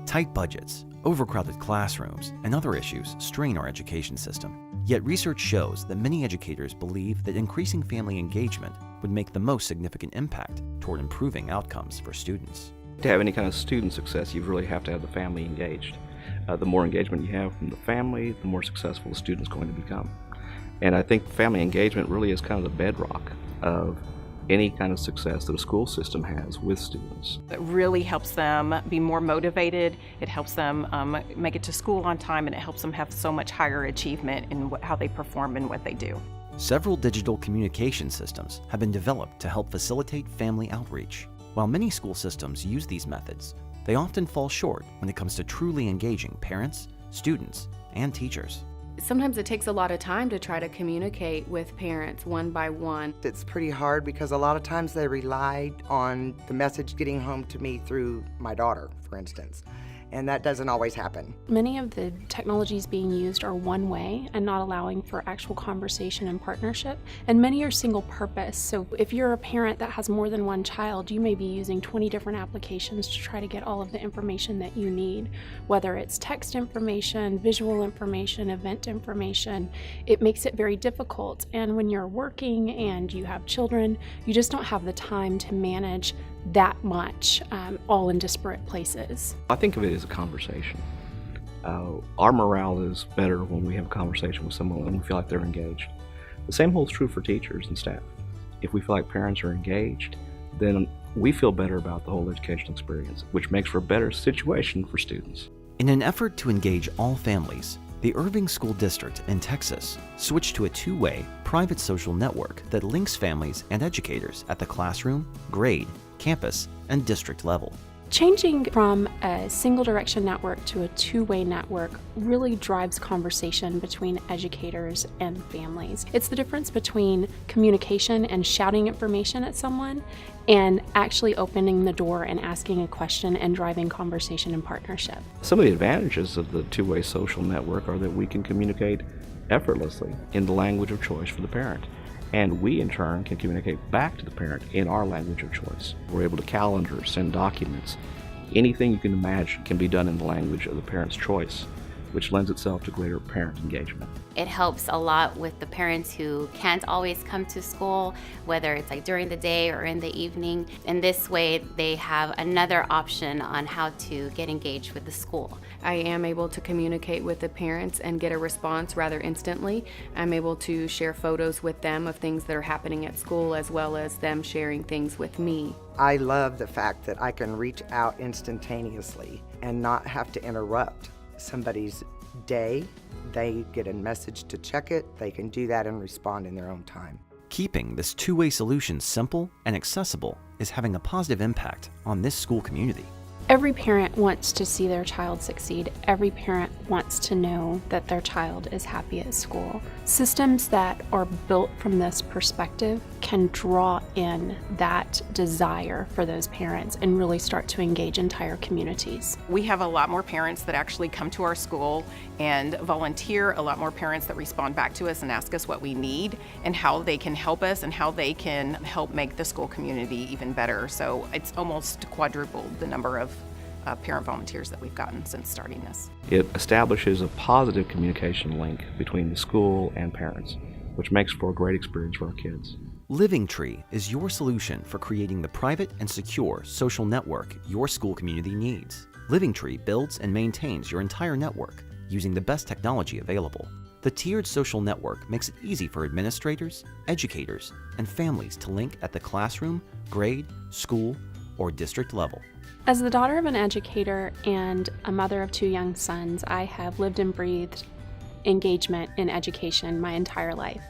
Tight budgets, overcrowded classrooms, and other issues strain our education system. Yet research shows that many educators believe that increasing family engagement would make the most significant impact toward improving outcomes for students. To have any kind of student success, you really have to have the family engaged. The more engagement you have from the family, the more successful the student's going to become. And I think family engagement really is kind of the bedrock of any kind of success that a school system has with students. It really helps them be more motivated, it helps them make it to school on time, and it helps them have so much higher achievement in how they perform and what they do. Several digital communication systems have been developed to help facilitate family outreach. While many school systems use these methods, they often fall short when it comes to truly engaging parents, students, and teachers. Sometimes it takes a lot of time to try to communicate with parents one by one. It's pretty hard because a lot of times they relied on the message getting home to me through my daughter, for instance. And that doesn't always happen. Many of the technologies being used are one way and not allowing for actual conversation and partnership, and many are single purpose. So if you're a parent that has more than one child, you may be using 20 different applications to try to get all of the information that you need, whether it's text information, visual information, event information. It makes it very difficult, and when you're working and you have children, you just don't have the time to manage that much, all in disparate places. I think of it as a conversation. Our morale is better when we have a conversation with someone and we feel like they're engaged. The same holds true for teachers and staff. If we feel like parents are engaged, then we feel better about the whole educational experience, which makes for a better situation for students. In an effort to engage all families, the Irving School District in Texas switched to a two-way private social network that links families and educators at the classroom, grade, campus, and district level. Changing from a single direction network to a two-way network really drives conversation between educators and families. It's the difference between communication and shouting information at someone and actually opening the door and asking a question and driving conversation and partnership. Some of the advantages of the two-way social network are that we can communicate effortlessly in the language of choice for the parent. And we, in turn, can communicate back to the parent in our language of choice. We're able to calendar, send documents. Anything you can imagine can be done in the language of the parent's choice, which lends itself to greater parent engagement. It helps a lot with the parents who can't always come to school, whether it's like during the day or in the evening. In this way, they have another option on how to get engaged with the school. I am able to communicate with the parents and get a response rather instantly. I'm able to share photos with them of things that are happening at school, as well as them sharing things with me. I love the fact that I can reach out instantaneously and not have to interrupt somebody's day. They get a message to check it, they can do that and respond in their own time. Keeping this two-way solution simple and accessible is having a positive impact on this school community. Every parent wants to see their child succeed. Every parent wants to know that their child is happy at school. Systems that are built from this perspective can draw in that desire for those parents and really start to engage entire communities. We have a lot more parents that actually come to our school and volunteer, a lot more parents that respond back to us and ask us what we need and how they can help us and how they can help make the school community even better. So it's almost quadrupled the number of parent volunteers that we've gotten since starting this. It establishes a positive communication link between the school and parents, which makes for a great experience for our kids. LivingTree is your solution for creating the private and secure social network your school community needs. LivingTree builds and maintains your entire network using the best technology available. The tiered social network makes it easy for administrators, educators, and families to link at the classroom, grade, school, or district level. As the daughter of an educator and a mother of two young sons, I have lived and breathed engagement in education my entire life.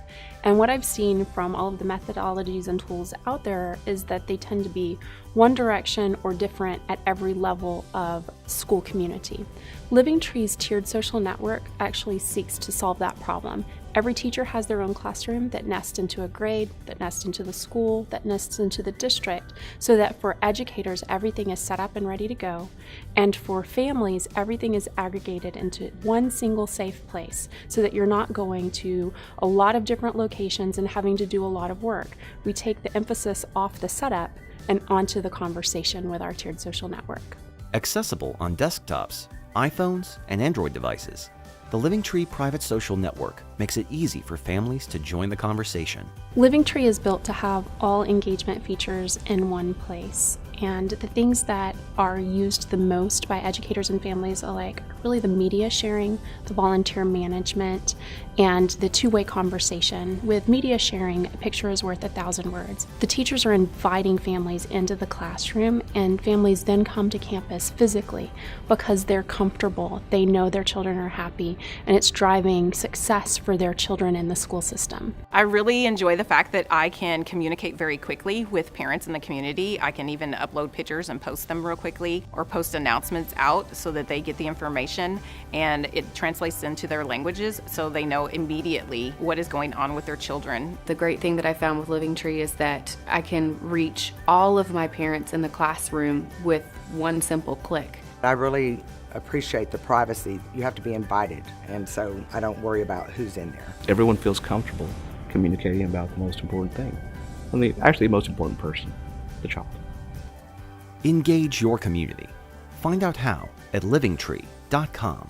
And what I've seen from all of the methodologies and tools out there is that they tend to be one direction or different at every level of school community. LivingTree's tiered social network actually seeks to solve that problem. Every teacher has their own classroom that nests into a grade, that nests into the school, that nests into the district, so that for educators, everything is set up and ready to go. And for families, everything is aggregated into one single safe place, so that you're not going to a lot of different locations and having to do a lot of work. We take the emphasis off the setup and onto the conversation with our tiered social network. Accessible on desktops, iPhones, and Android devices, the LivingTree Private Social Network makes it easy for families to join the conversation. LivingTree is built to have all engagement features in one place. And the things that are used the most by educators and families alike are really the media sharing, the volunteer management, and the two-way conversation. With media sharing, a picture is worth 1,000 words. The teachers are inviting families into the classroom, and families then come to campus physically because they're comfortable, they know their children are happy, and it's driving success for their children in the school system. I really enjoy the fact that I can communicate very quickly with parents in the community. I can even upload pictures and post them real quickly, or post announcements out so that they get the information and it translates into their languages so they know immediately what is going on with their children. The great thing that I found with LivingTree is that I can reach all of my parents in the classroom with one simple click. I really appreciate the privacy. You have to be invited, and so I don't worry about who's in there. Everyone feels comfortable communicating about the most important thing. Actually, the most important person, the child. Engage your community. Find out how at livingtree.com.